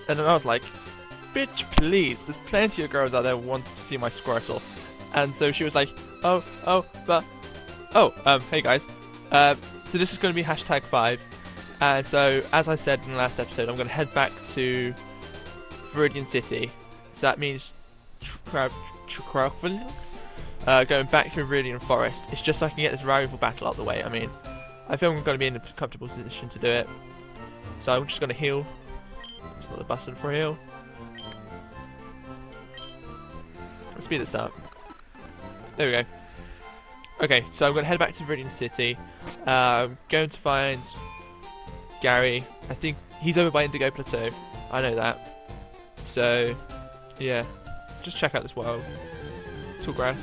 And then I was like, bitch, please, there's plenty of girls out there who want to see my Squirtle. And so she was like, hey guys. So this is going to be #5. And so, as I said in the last episode, I'm going to head back to Viridian City. So that means going back through Viridian Forest. It's just so I can get this rival battle out of the way. I mean, I feel I'm going to be in a comfortable position to do it. So I'm just going to heal. There's not the button for heal. Let's speed this up. There we go. Okay, so I'm going to head back to Viridian City. Going to find Gary. I think he's over by Indigo Plateau. I know that. So, yeah. Just check out this world. Tall grass.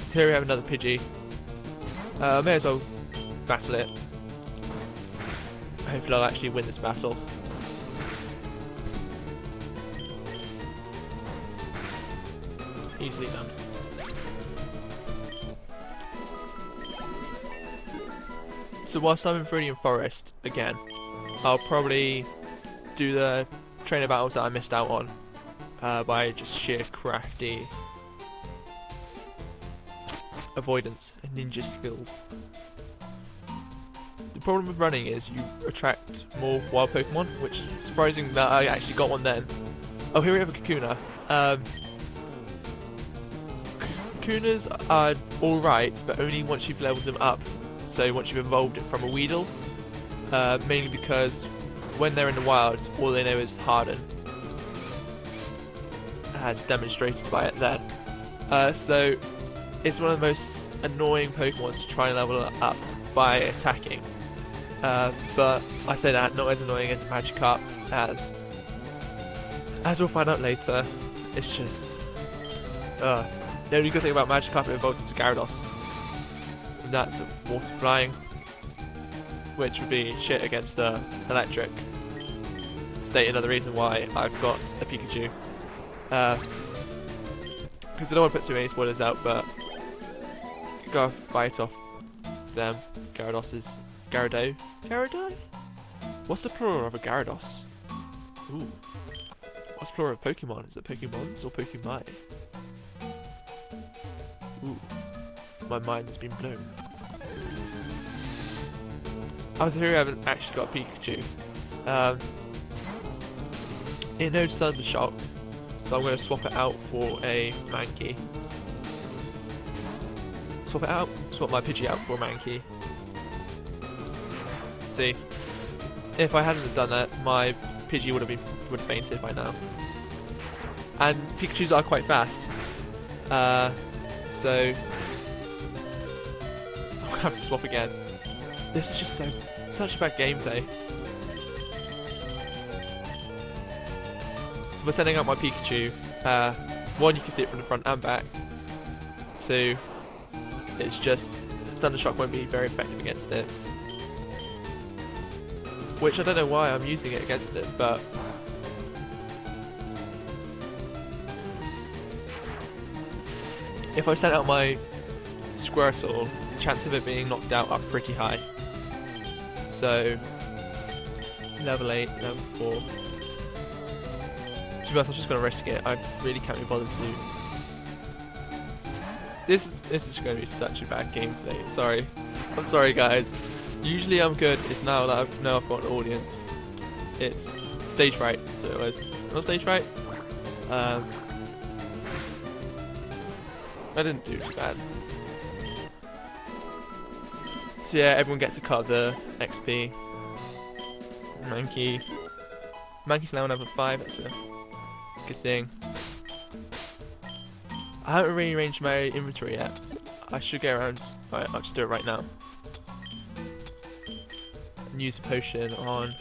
So here we have another Pidgey. May as well battle it. Hopefully I'll actually win this battle. Easily done. So whilst I'm in Viridian Forest again, I'll probably do the trainer battles that I missed out on by just sheer crafty avoidance and ninja skills. The problem with running is you attract more wild Pokemon, which is surprising that I actually got one then. Oh, here we have a Kakuna. Kakunas are alright, but only once you've leveled them up. So once you've evolved it from a Weedle. Mainly because when they're in the wild, all they know is Harden. As demonstrated by it then. So it's one of the most annoying Pokemon to try and level up by attacking. But I say that, not as annoying as Magikarp, as we'll find out later. It's just the only good thing about Magikarp, it evolves into Gyarados. And that's water flying, which would be shit against electric. State another reason why I've got a Pikachu. Because I don't want to put too many spoilers out, but gotta fight off them. Gyaradoses. Gyarados? What's the plural of a Gyarados? Ooh. What's the plural of Pokemon? Is it Pokemons or Pokemai? Ooh. My mind has been blown. Oh, so here we haven't actually got a Pikachu. It knows Thunder Shock, so I'm going to swap it out for a Mankey. Swap it out? Swap my Pidgey out for a Mankey. See, if I hadn't have done that, my Pidgey would have fainted by now. And Pikachus are quite fast. So I'll have to swap again. This is just such bad gameplay. So we're sending out my Pikachu. One, you can see it from the front and back. Two, it's just Thunder Shock won't be very effective against it. Which I don't know why I'm using it against it, but if I sent out my Squirtle, the chance of it being knocked out are pretty high. So, level 8, level 4. To be honest, I'm just going to risk it. I really can't be bothered to. This is going to be such a bad gameplay. I'm sorry guys. Usually I'm good. It's now that I've got an audience. It's stage fright, that's what it was. Not stage fright. I didn't do too bad. So yeah, everyone gets a cut of the XP. Mankey's now on level 5, that's a good thing. I haven't rearranged my inventory yet. I should get around. Right, I'll just do it right now. And use a potion on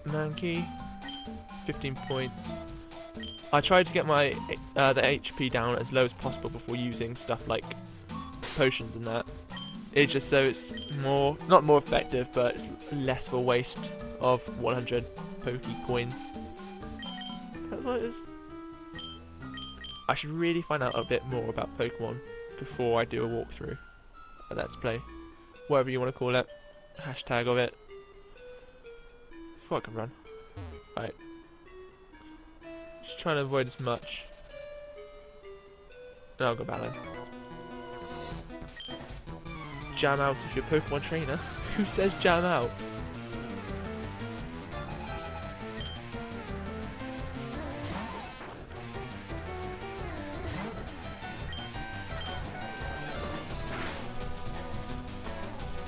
Mankey. 15 points. I tried to get my the HP down as low as possible before using stuff like potions and that. It's just so it's not more effective, but it's less of a waste of 100 Poke coins. That's what it is. I should really find out a bit more about Pokemon before I do a walkthrough, a Let's Play, whatever you want to call it. hashtag of it. Before I can run. Right. Just trying to avoid as much. No, I'll go Balin. Jam out if you're a Pokemon trainer. Who says jam out?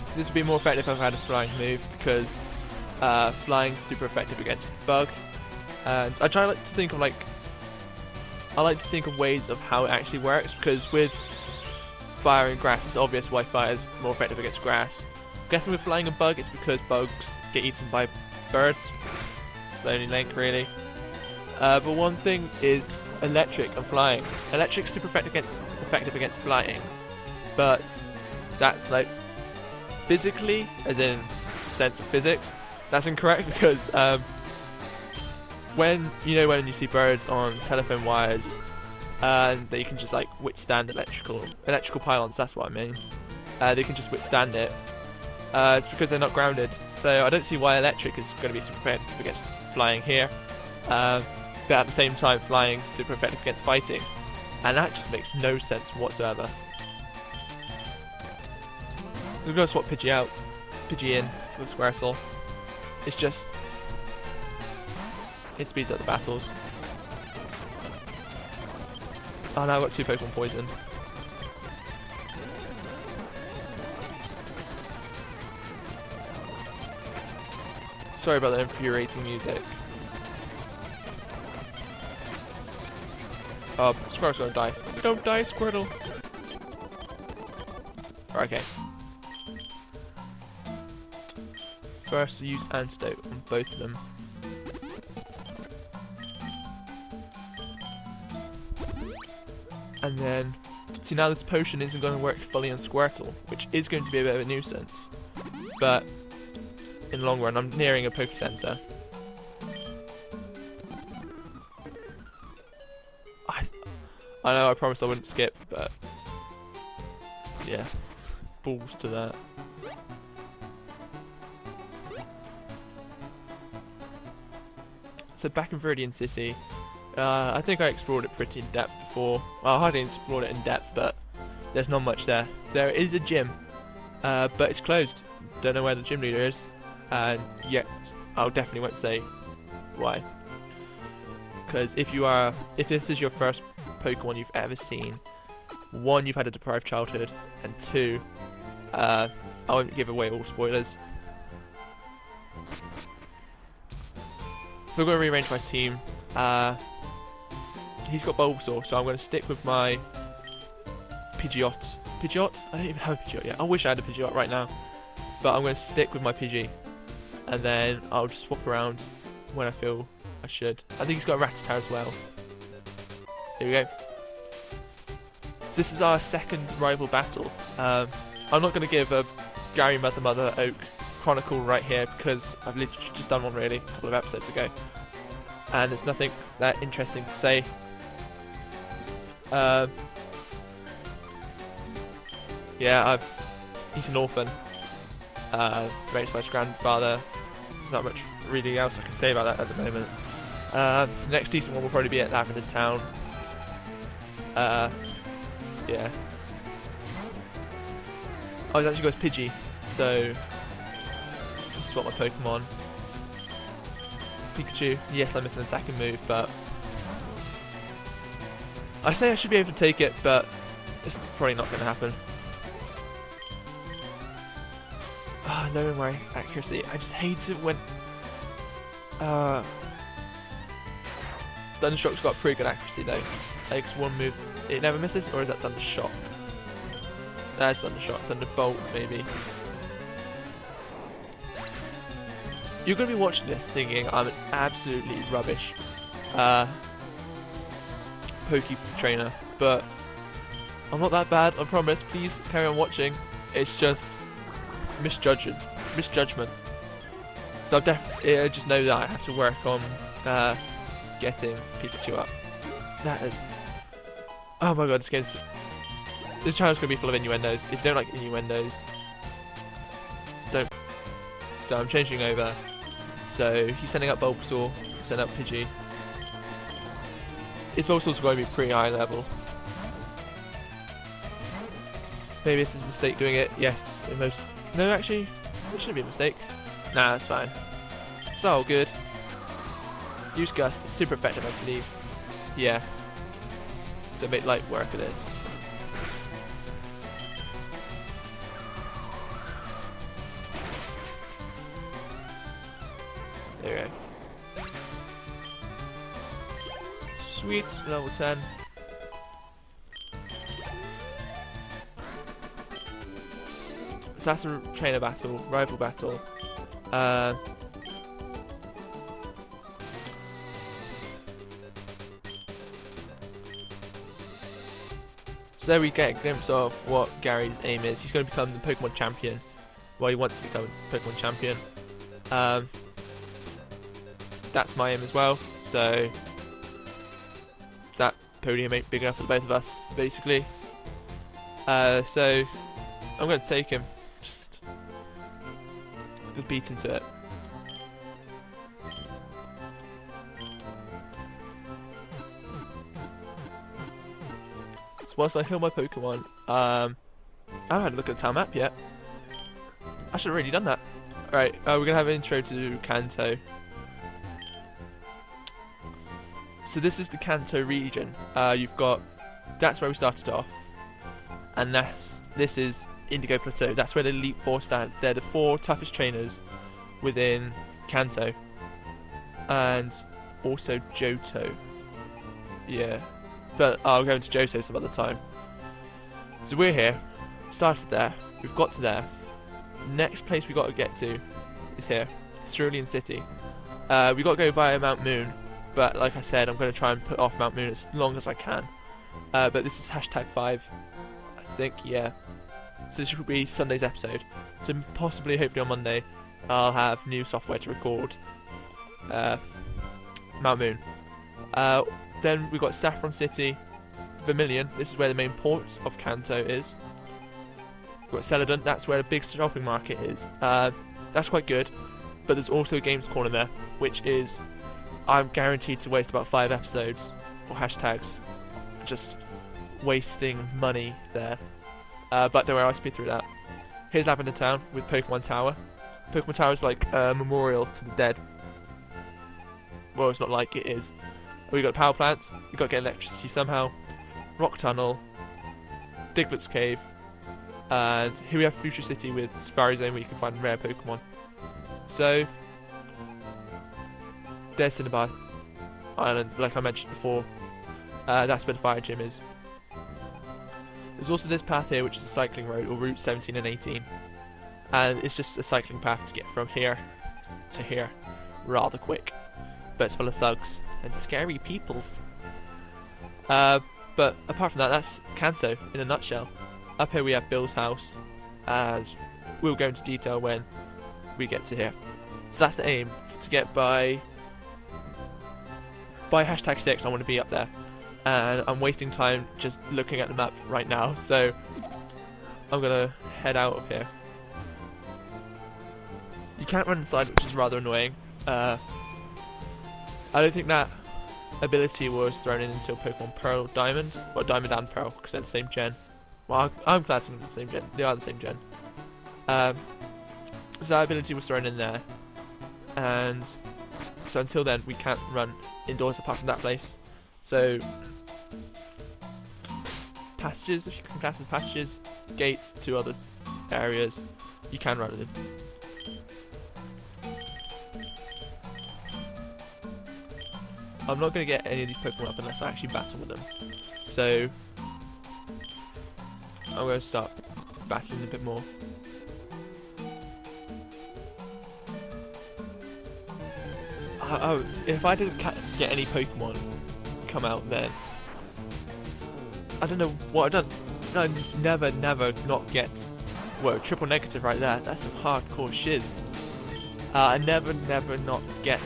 So this would be more effective if I had a flying move, because flying's super effective against bug. And I try to think of I like to think of ways of how it actually works, because with fire and grass it's obvious why fire is more effective against grass. I'm guessing with flying and bug it's because bugs get eaten by birds. It's the only link really. But one thing is electric and flying. Electric's super effective against flying, but that's like physically, as in sense of physics, that's incorrect, because when you see birds on telephone wires, they can just like withstand electrical pylons. That's what I mean. They can just withstand it. It's because they're not grounded. So I don't see why electric is going to be super effective against flying here. But at the same time, flying is super effective against fighting, and that just makes no sense whatsoever. We're going to swap Pidgey out, Pidgey in for Squirtle. It's just, it speeds up the battles. Oh, now I've got 2 Pokemon poisoned. Sorry about that infuriating music. Oh, Squirtle's gonna die. Don't die, Squirtle! Okay. First, use Antidote on both of them. And then, see, now this potion isn't going to work fully on Squirtle, which is going to be a bit of a nuisance. But in the long run, I'm nearing a Poke Center. I know I promised I wouldn't skip, but yeah, balls to that. So back in Viridian City, I think I explored it pretty in depth before. Well, I hardly explored it in depth, but there's not much there. There is a gym, but it's closed. Don't know where the gym leader is, and yet I definitely won't say why. Because if this is your first Pokemon you've ever seen, 1, you've had a deprived childhood, and 2, I won't give away all spoilers. So I'm going to rearrange my team. He's got Bulbasaur, so I'm going to stick with my Pidgeot. Pidgeot? I don't even have a Pidgeot yet. I wish I had a Pidgeot right now. But I'm going to stick with my Pidgey. And then I'll just swap around when I feel I should. I think he's got a Rattata as well. Here we go. So this is our second rival battle. I'm not going to give a Gary Mother Oak Chronicle right here, because I've literally just done one really a couple of episodes ago. And there's nothing that interesting to say. Yeah, he's an orphan, raised by his grandfather. There's not much really else I can say about that at the moment. The next decent one will probably be at Lavender Town. Yeah. Oh, he's actually got his Pidgey, so swap my Pokemon. Pikachu. Yes, I missed an attacking move, but I say I should be able to take it, but it's probably not going to happen. Ah, no more accuracy. I just hate it when Thundershock's got pretty good accuracy though. Like one move, it never misses, or is that Thundershock? That's Thundershock. Thunderbolt, maybe. You're going to be watching this thinking I'm an absolutely rubbish Poke Trainer, but I'm not that bad, I promise. Please carry on watching. It's just misjudgment. So I just know that I have to work on getting Pikachu up. That is... Oh my god, this channel's going to be full of innuendos. If you don't like innuendos, don't So I'm changing over. So he's sending up Bulbasaur, sending up Pidgey. His Bulbasaur's going to be pretty high level. Maybe this is a mistake doing it. Yes, no, actually, it shouldn't be a mistake. Nah, that's fine. It's all good. Use Gust. It's super effective, I believe. Yeah. It's a bit light work of this. There we go. Sweet, level 10. So that's a trainer battle, rival battle. So there we get a glimpse of what Gary's aim is. He's going to become the Pokemon champion. Well, he wants to become a Pokemon champion. That's my aim as well. So that podium ain't big enough for the both of us, basically. So I'm going to take him. Just beat into it. So whilst I heal my Pokemon, I haven't had a look at the town map yet. I should have really done that. Alright, we're going to have an intro to Kanto. So this is the Kanto region. That's where we started off. And this is Indigo Plateau. That's where the Elite Four stand. They're the 4 toughest trainers within Kanto. And also Johto. Yeah. But I'll go into Johto some other time. So we're here. Started there. We've got to there. Next place we got to get to is here. Viridian City. We got to go via Mount Moon. But like I said, I'm going to try and put off Mount Moon as long as I can. But this is #5, I think, yeah. So this will be Sunday's episode. So possibly, hopefully on Monday, I'll have new software to record Mount Moon. Then we've got Saffron City, Vermilion. This is where the main port of Kanto is. We've got Celadon. That's where the big shopping market is. That's quite good. But there's also a games corner there, which is... I'm guaranteed to waste about 5 episodes, or hashtags, just wasting money there. But don't worry, I'll speed through that. Here's Lavender Town with Pokemon Tower. Pokemon Tower is like a memorial to the dead. Well, it's not like, it is. We've got power plants, we've got to get electricity somehow, Rock Tunnel, Diglett's Cave, and here we have Future City with Safari Zone where you can find rare Pokemon. So... there's Cinnabar Island, like I mentioned before. That's where the fire gym is. There's also this path here, which is a cycling road, or Route 17 and 18. And it's just a cycling path to get from here to here rather quick. But it's full of thugs and scary peoples. But apart from that, that's Kanto in a nutshell. Up here we have Bill's house, as we'll go into detail when we get to here. So that's the aim, to get by #6 I want to be up there, and I'm wasting time just looking at the map right now, so I'm gonna head out of here. You can't run and slide, which is rather annoying. I don't think that ability was thrown in until Pokemon Pearl Diamond, or Diamond and Pearl, because they're the same gen. Well, I'm classing them as the same gen. They are the same gen. So that ability was thrown in there, and so until then we can't run indoors apart from that place. So passages, if you can class them passages, gates to other areas, you can run in. I'm not going to get any of these Pokemon up unless I actually battle with them. So I'm going to start battling a bit more. If I didn't get any Pokemon come out, then I don't know what I've done. I never not get... Whoa, triple negative right there. That's some hardcore shiz. I never not get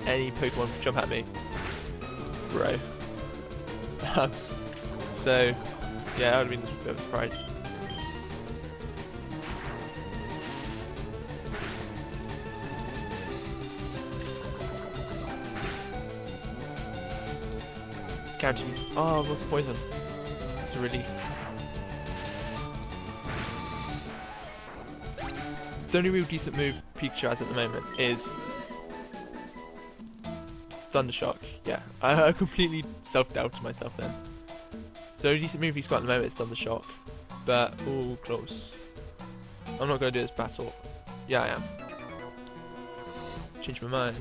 any Pokemon jump at me. Bro. So, yeah, that would have been a bit of a surprise. Guaranteed. Oh, what's the poison? That's a relief. The only real decent move Pikachu has at the moment is Thundershock. Yeah, I completely self-doubted myself then. So the only decent move he's got at the moment is Thundershock. But, ooh, close. I'm not going to do this battle. Yeah, I am. Change my mind.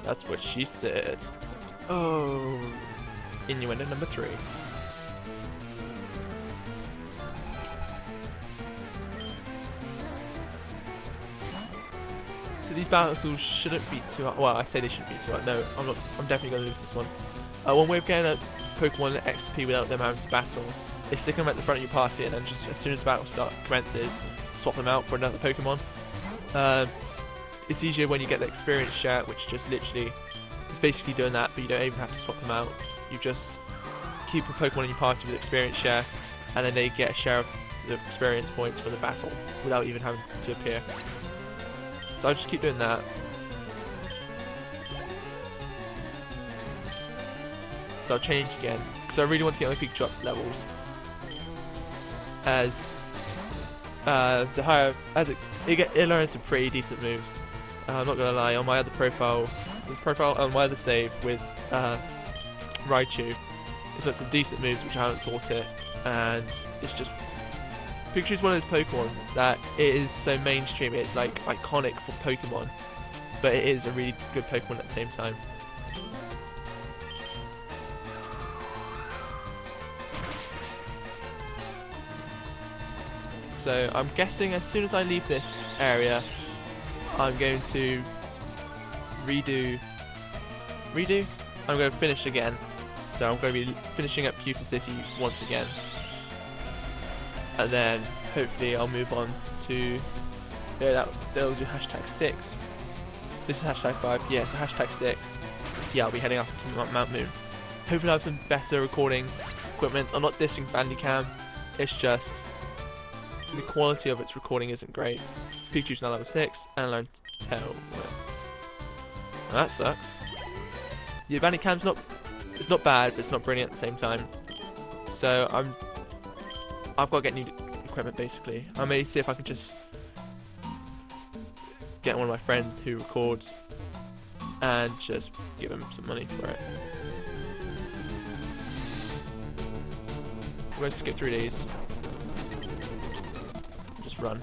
That's what she said. Oh, innuendo number 3. So these battles shouldn't be too hard. Well, I say they shouldn't be too hard. No, I'm not. I'm definitely going to lose this one. One way of getting a Pokemon XP without them having to battle is stick them at the front of your party, and then just as soon as the battle commences, swap them out for another Pokemon. It's easier when you get the experience share, which just literally is basically doing that, but you don't even have to swap them out. You just keep a Pokemon in your party with experience share, and then they get a share of the experience points for the battle without even having to appear. So I'll just keep doing that. So I'll change again, because I really want to get my Pikachu up levels. As the higher, as it learns some pretty decent moves. I'm not gonna lie, on my other profile on my other save with Raichu, it's got some decent moves which I haven't taught it, and it's just Pikachu's one of those Pokemon that it is so mainstream, it's like iconic for Pokemon, but it is a really good Pokemon at the same time. So I'm guessing as soon as I leave this area, I'm going to redo. I'm going to finish again. So I'm going to be finishing at Pewter City once again, and then hopefully I'll move on to. Yeah, they'll do #6. This is #5. Yeah, so #6. Yeah, I'll be heading up to Mount Moon. Hopefully I'll have some better recording equipment. I'm not dissing Bandicam. It's just the quality of its recording isn't great. Pikachu's now level 6 and learned Tail. Well, that sucks. Yeah, Bandicam's it's not bad, but it's not brilliant at the same time. So I've got to get new equipment basically. I may see if I can just get one of my friends who records and just give him some money for it. I'm going to skip through these. Just run.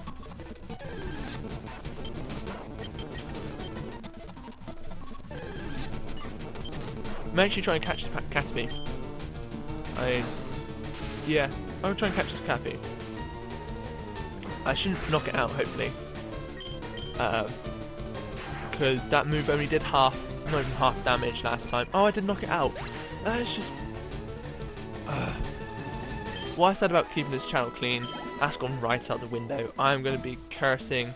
I'm actually trying to catch the Caterpie. Yeah, I'm trying to catch the Caterpie. I shouldn't knock it out, hopefully. Because that move only did not even half damage last time. Oh, I did knock it out. That's just... what I said about keeping this channel clean, that's gone right out the window. I'm going to be cursing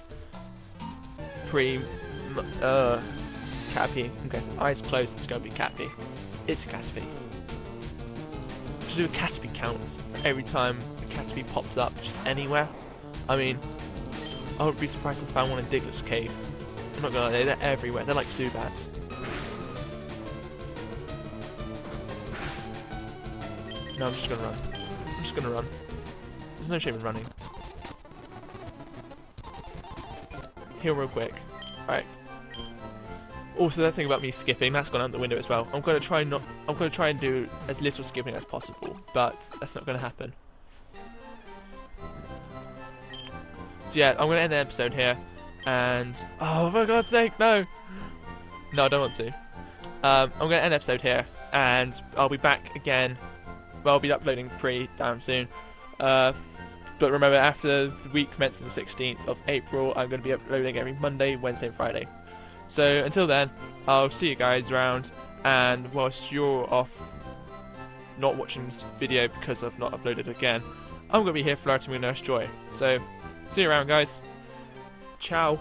Caterpie. Okay, eyes closed, it's going to be Caterpie. It's a Caterpie. To do a Caterpie count for every time a Caterpie pops up just anywhere. I mean, I wouldn't be surprised if I found one in Diglett's cave. I'm not gonna lie, they're everywhere. They're like Zubats. No, I'm just gonna run. I'm just gonna run. There's no shame in running. Heal real quick. Alright. Also, that thing about me skipping, that's gone out the window as well. I'm gonna try and do as little skipping as possible, but that's not gonna happen. So yeah, I'm gonna end the episode here, and oh, for God's sake, no! No, I don't want to. I'm gonna end the episode here, and I'll be back again. Well, I'll be uploading pretty damn soon. But remember, after the week commencing the 16th of April, I'm gonna be uploading every Monday, Wednesday, and Friday. So until then, I'll see you guys around, and whilst you're off not watching this video because I've not uploaded again, I'm going to be here flirting with Nurse Joy. So, see you around guys. Ciao.